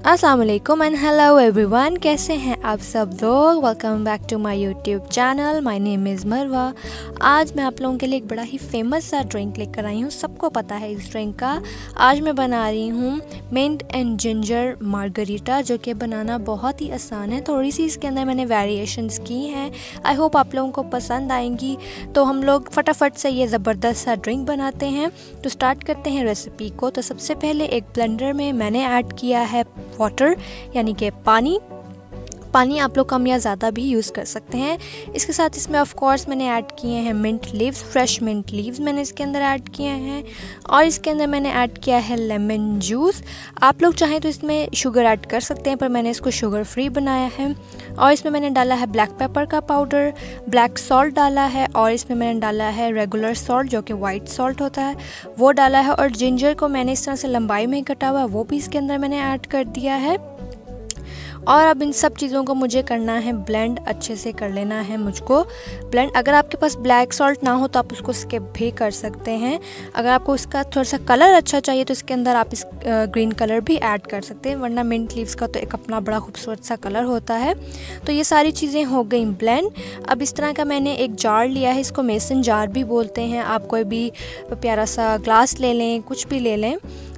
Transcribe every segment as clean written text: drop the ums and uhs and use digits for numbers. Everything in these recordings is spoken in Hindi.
अस्सलाम वालेकुम एंड हेलो एवरीवन, कैसे हैं आप सब लोग। Welcome back to my YouTube channel. My name is Marwa. आज मैं आप लोगों के लिए एक बड़ा ही फेमस सा ड्रिंक लेकर आई हूँ। सबको पता है इस ड्रिंक का। आज मैं बना रही हूँ मिंट एंड जिंजर मार्गरीटा, जो कि बनाना बहुत ही आसान है। थोड़ी सी इसके अंदर मैंने वेरिएशंस की हैं। आई होप आप लोगों को पसंद आएंगी। तो हम लोग फटाफट से ये ज़बरदस्त सा ड्रिंक बनाते हैं। तो स्टार्ट करते हैं रेसिपी को। तो सबसे पहले एक ब्लेंडर में मैंने ऐड किया है वाटर, यानी कि पानी आप लोग कम या ज़्यादा भी यूज़ कर सकते हैं। इसके साथ इसमें ऑफ कोर्स मैंने ऐड किए हैं mint leaves, fresh mint leaves मैंने इसके अंदर ऐड किए हैं। और इसके अंदर मैंने ऐड किया है लेमन जूस। आप लोग चाहें तो इसमें शुगर ऐड कर सकते हैं, पर मैंने इसको शुगर फ्री बनाया है। और इसमें मैंने डाला है ब्लैक पेपर का पाउडर, ब्लैक सॉल्ट डाला है, और इसमें मैंने डाला है रेगुलर सॉल्ट जो कि वाइट सॉल्ट होता है, वो डाला है। और जिंजर को मैंने इस तरह से लंबाई में कटा हुआ वो भी इसके अंदर मैंने ऐड कर दिया है। और अब इन सब चीज़ों को मुझे करना है ब्लेंड, अच्छे से कर लेना है मुझको ब्लेंड। अगर आपके पास ब्लैक सॉल्ट ना हो तो आप उसको स्किप भी कर सकते हैं। अगर आपको इसका थोड़ा सा कलर अच्छा चाहिए तो इसके अंदर आप इस ग्रीन कलर भी ऐड कर सकते हैं, वरना मिंट लीव्स का तो एक अपना बड़ा खूबसूरत सा कलर होता है। तो ये सारी चीज़ें हो गई ब्लेंड। अब इस तरह का मैंने एक जार लिया है, इसको मेसन जार भी बोलते हैं। आप कोई भी प्यारा सा ग्लास ले लें, कुछ भी ले लें।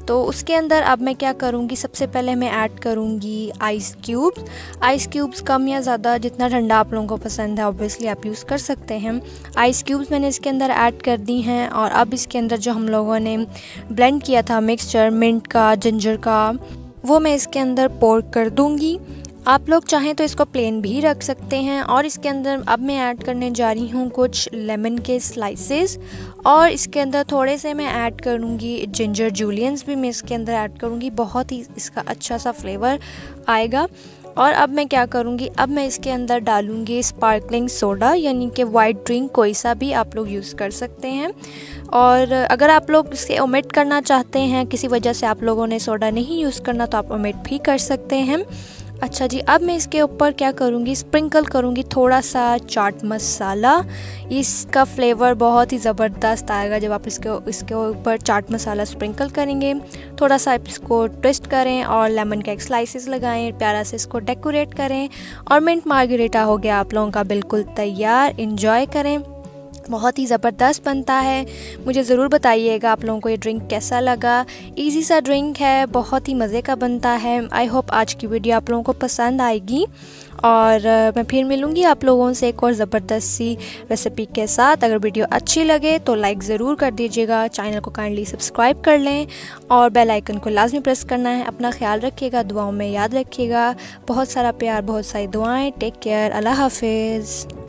तो उसके अंदर अब मैं क्या करूँगी, सबसे पहले मैं ऐड करूँगी आइस क्यूब्स। आइस क्यूब्स कम या ज़्यादा जितना ठंडा आप लोगों को पसंद है ऑब्वियसली आप यूज़ कर सकते हैं। आइस क्यूब्स मैंने इसके अंदर ऐड कर दी हैं। और अब इसके अंदर जो हम लोगों ने ब्लेंड किया था मिक्सचर मिंट का, जिंजर का, वो मैं इसके अंदर पोर कर दूँगी। आप लोग चाहें तो इसको प्लेन भी रख सकते हैं। और इसके अंदर अब मैं ऐड करने जा रही हूँ कुछ लेमन के स्लाइसेस, और इसके अंदर थोड़े से मैं ऐड करूँगी जिंजर जुलियंस भी मैं इसके अंदर ऐड करूँगी। बहुत ही इसका अच्छा सा फ्लेवर आएगा। और अब मैं क्या करूँगी, अब मैं इसके अंदर डालूँगी स्पार्कलिंग सोडा, यानी कि वाइट ड्रिंक कोई सा भी आप लोग यूज़ कर सकते हैं। और अगर आप लोग इसे ओमिट करना चाहते हैं, किसी वजह से आप लोगों ने सोडा नहीं यूज़ करना, तो आप ओमिट भी कर सकते हैं। अच्छा जी, अब मैं इसके ऊपर क्या करूँगी, स्प्रिंकल करूँगी थोड़ा सा चाट मसाला। इसका फ्लेवर बहुत ही ज़बरदस्त आएगा जब आप इसके ऊपर चाट मसाला स्प्रिंकल करेंगे। थोड़ा सा आप इसको ट्विस्ट करें और लेमन का एक स्लाइसेस लगाएं, प्यारा से इसको डेकोरेट करें। और मिंट मार्गरीटा हो गया आप लोगों का बिल्कुल तैयार। एंजॉय करें, बहुत ही ज़बरदस्त बनता है। मुझे ज़रूर बताइएगा आप लोगों को ये ड्रिंक कैसा लगा। इजी सा ड्रिंक है, बहुत ही मज़े का बनता है। आई होप आज की वीडियो आप लोगों को पसंद आएगी। और मैं फिर मिलूँगी आप लोगों से एक और ज़बरदस्त सी रेसिपी के साथ। अगर वीडियो अच्छी लगे तो लाइक ज़रूर कर दीजिएगा, चैनल को काइंडली सब्सक्राइब कर लें और बेल आइकन को लाजमी प्रेस करना है। अपना ख्याल रखिएगा, दुआओं में याद रखिएगा। बहुत सारा प्यार, बहुत सारी दुआएं। टेक केयर, अल्लाह हाफिज़।